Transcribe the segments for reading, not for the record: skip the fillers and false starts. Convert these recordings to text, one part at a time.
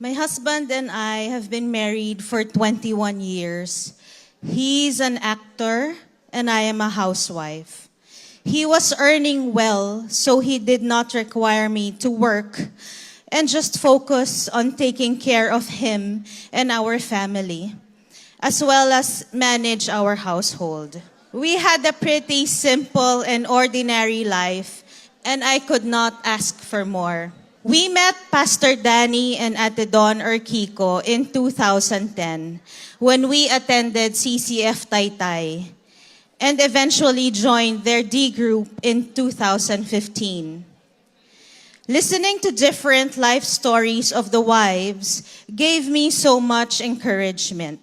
My husband and I have been married for 21 years. He's an actor and I am a housewife. He was earning well, so he did not require me to work and just focus on taking care of him and our family, as well as manage our household. We had a pretty simple and ordinary life, and I could not ask for more. We met Pastor Danny and Ate Don or Kiko in 2010 when we attended CCF Taytay and eventually joined their D group in 2015. Listening to different life stories of the wives gave me so much encouragement.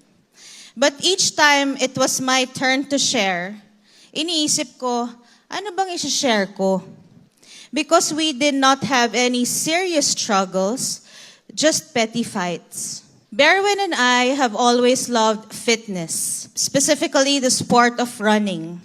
But each time it was my turn to share, iniisip ko, ano bang i-share ko? Because we did not have any serious struggles, just petty fights. Berwin and I have always loved fitness, specifically the sport of running.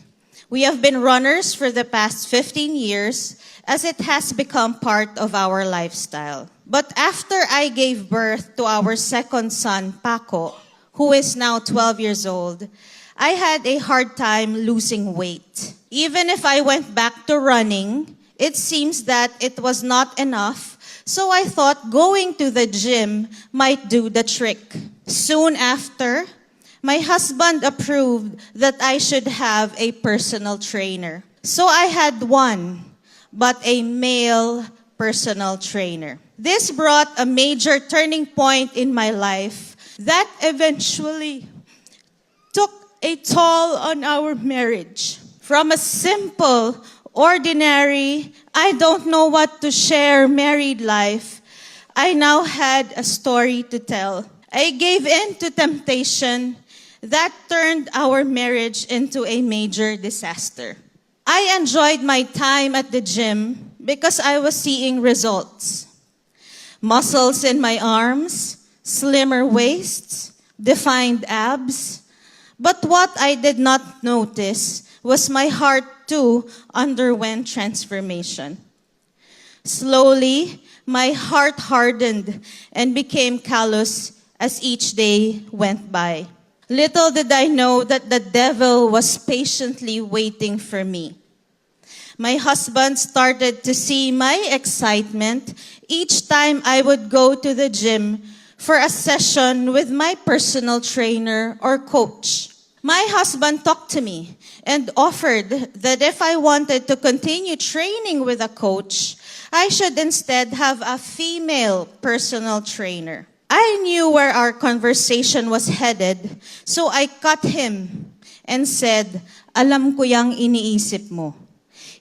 We have been runners for the past 15 years as it has become part of our lifestyle. But after I gave birth to our second son, Paco, who is now 12 years old, I had a hard time losing weight. Even if I went back to running, it seems that it was not enough, so I thought going to the gym might do the trick. Soon after, my husband approved that I should have a personal trainer. So I had one, but a male personal trainer. This brought a major turning point in my life that eventually took a toll on our marriage. From a simple, ordinary, I don't know what to share married life, I now had a story to tell. I gave in to temptation that turned our marriage into a major disaster. I enjoyed my time at the gym because I was seeing results. Muscles in my arms, slimmer waists, defined abs. But what I did not notice was my heart too underwent transformation. Slowly, my heart hardened and became callous as each day went by. Little did I know that the devil was patiently waiting for me. My husband started to see my excitement each time I would go to the gym for a session with my personal trainer or coach. My husband talked to me and offered that if I wanted to continue training with a coach, I should instead have a female personal trainer. I knew where our conversation was headed, so I cut him and said, "Alam ko yang iniisip mo.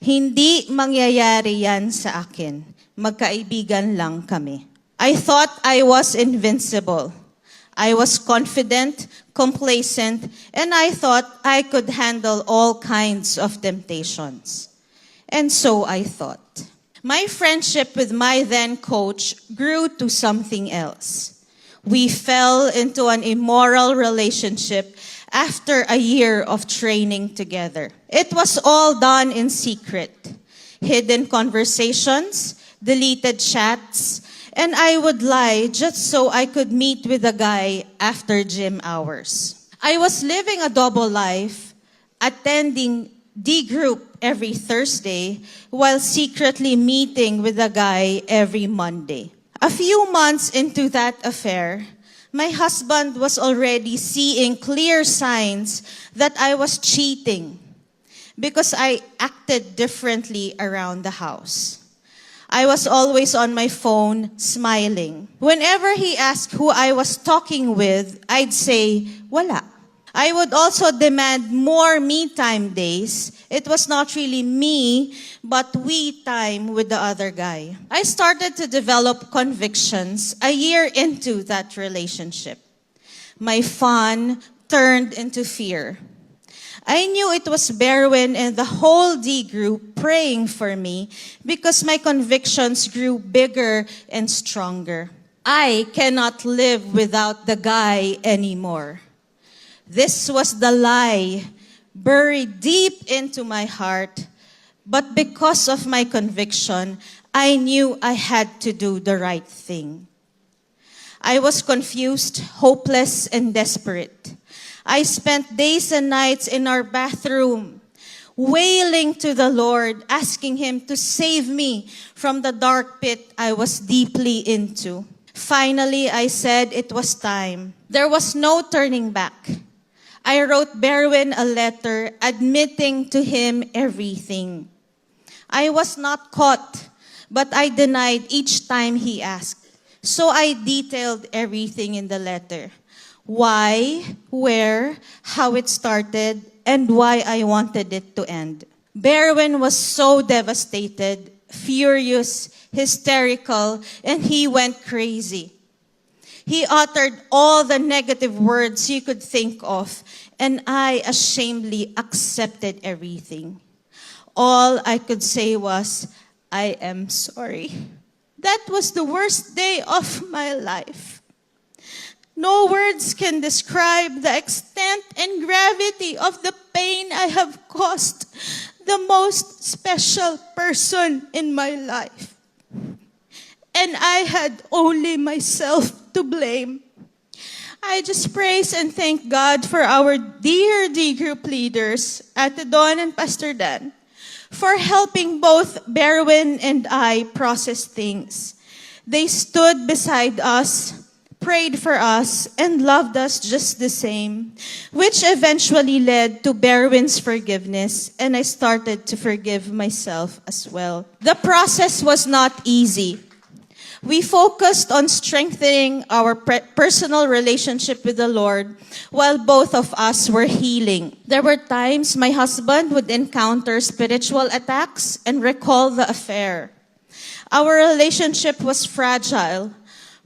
Hindi mangyayari yan sa akin. Magkaibigan lang kami." I thought I was invincible. I was confident, complacent, and I thought I could handle all kinds of temptations. And so I thought. My friendship with my then coach grew to something else. We fell into an immoral relationship after a year of training together. It was all done in secret. Hidden conversations, deleted chats, and I would lie just so I could meet with a guy after gym hours. I was living a double life, attending D group every Thursday while secretly meeting with a guy every Monday. A few months into that affair, my husband was already seeing clear signs that I was cheating because I acted differently around the house. I was always on my phone, smiling. Whenever he asked who I was talking with, I'd say, "Wala." I would also demand more me time days. It was not really me, but we time with the other guy. I started to develop convictions a year into that relationship. My fun turned into fear. I knew it was Berwin and the whole D group praying for me because my convictions grew bigger and stronger. I cannot live without the guy anymore. This was the lie buried deep into my heart, but because of my conviction, I knew I had to do the right thing. I was confused, hopeless, and desperate. I spent days and nights in our bathroom, wailing to the Lord, asking Him to save me from the dark pit I was deeply into. Finally, I said it was time. There was no turning back. I wrote Berwin a letter admitting to him everything. I was not caught, but I denied each time he asked. So I detailed everything in the letter. Why, where, how it started, and why I wanted it to end. Berwin was so devastated, furious, hysterical, and he went crazy. He uttered all the negative words you could think of, and I ashamedly accepted everything. All I could say was, I am sorry. That was the worst day of my life. No words can describe the extent and gravity of the pain I have caused the most special person in my life. And I had only myself to blame. I just praise and thank God for our dear D group leaders, Ate Dawn and Pastor Dan, for helping both Berwin and I process things. They stood beside us, prayed for us, and loved us just the same, which eventually led to Berwin's forgiveness, and I started to forgive myself as well. The process was not easy. We focused on strengthening our personal relationship with the Lord while both of us were healing. There were times my husband would encounter spiritual attacks and recall the affair. Our relationship was fragile,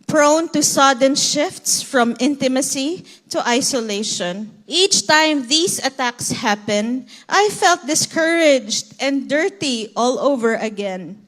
prone to sudden shifts from intimacy to isolation. Each time these attacks happened, I felt discouraged and dirty all over again.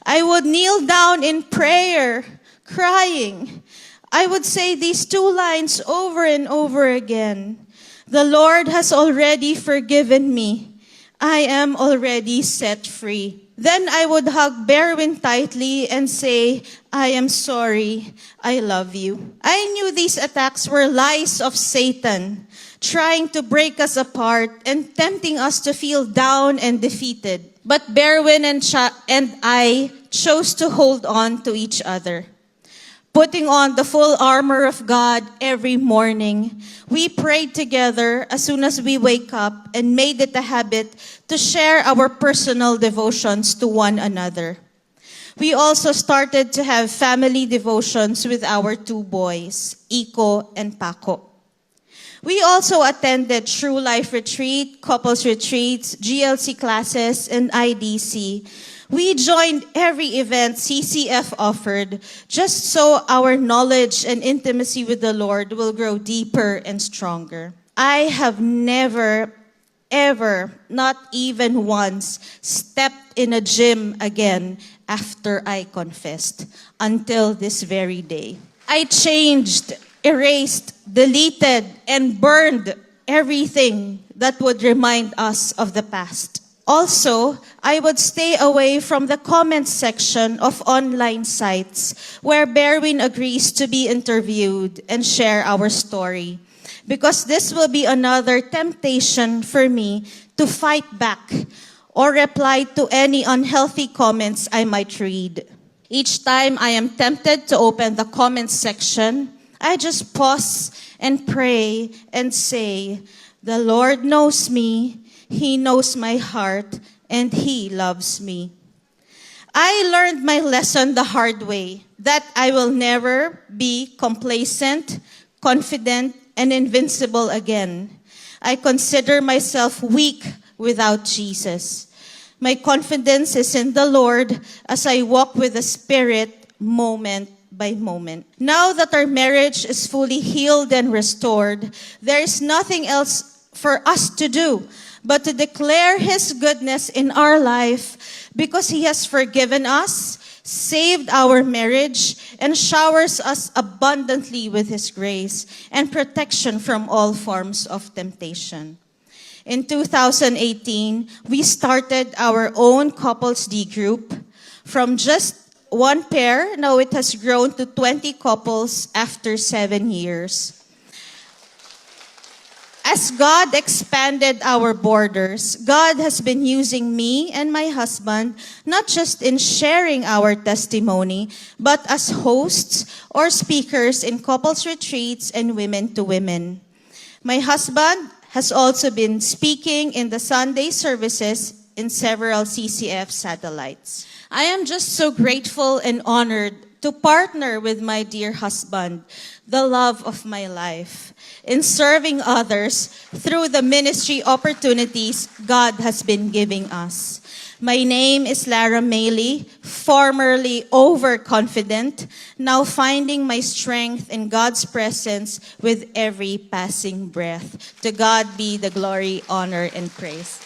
I would kneel down in prayer, crying. I would say these two lines over and over again. The Lord has already forgiven me. I am already set free. Then I would hug Berwin tightly and say, I am sorry, I love you. I knew these attacks were lies of Satan, trying to break us apart and tempting us to feel down and defeated. But Berwin and I chose to hold on to each other. Putting on the full armor of God every morning, we prayed together as soon as we wake up and made it a habit to share our personal devotions to one another. We also started to have family devotions with our two boys, Iko and Paco. We also attended True Life Retreat, Couples Retreats, GLC classes, and IDC. We joined every event CCF offered just so our knowledge and intimacy with the Lord will grow deeper and stronger. I have never, ever, not even once, stepped in a gym again after I confessed until this very day. I changed, erased, deleted, and burned everything that would remind us of the past. Also, I would stay away from the comments section of online sites where Berwin agrees to be interviewed and share our story, because this will be another temptation for me to fight back or reply to any unhealthy comments I might read. Each time I am tempted to open the comments section, I just pause and pray and say, the Lord knows me, He knows my heart, and He loves me. I learned my lesson the hard way, that I will never be complacent, confident, and invincible again. I consider myself weak without Jesus. My confidence is in the Lord as I walk with the Spirit moment by moment. Now that our marriage is fully healed and restored, there is nothing else for us to do but to declare His goodness in our life, because He has forgiven us, saved our marriage, and showers us abundantly with His grace and protection from all forms of temptation. In 2018, we started our own Couples D group from just one pair. Now it has grown to 20 couples after 7 years. As God expanded our borders, God has been using me and my husband not just in sharing our testimony, but as hosts or speakers in couples retreats and women to women. My husband has also been speaking in the Sunday services in several CCF satellites. I am just so grateful and honored to partner with my dear husband, the love of my life, in serving others through the ministry opportunities God has been giving us. My name is Lara Maley, formerly overconfident, now finding my strength in God's presence with every passing breath. To God be the glory, honor, and praise.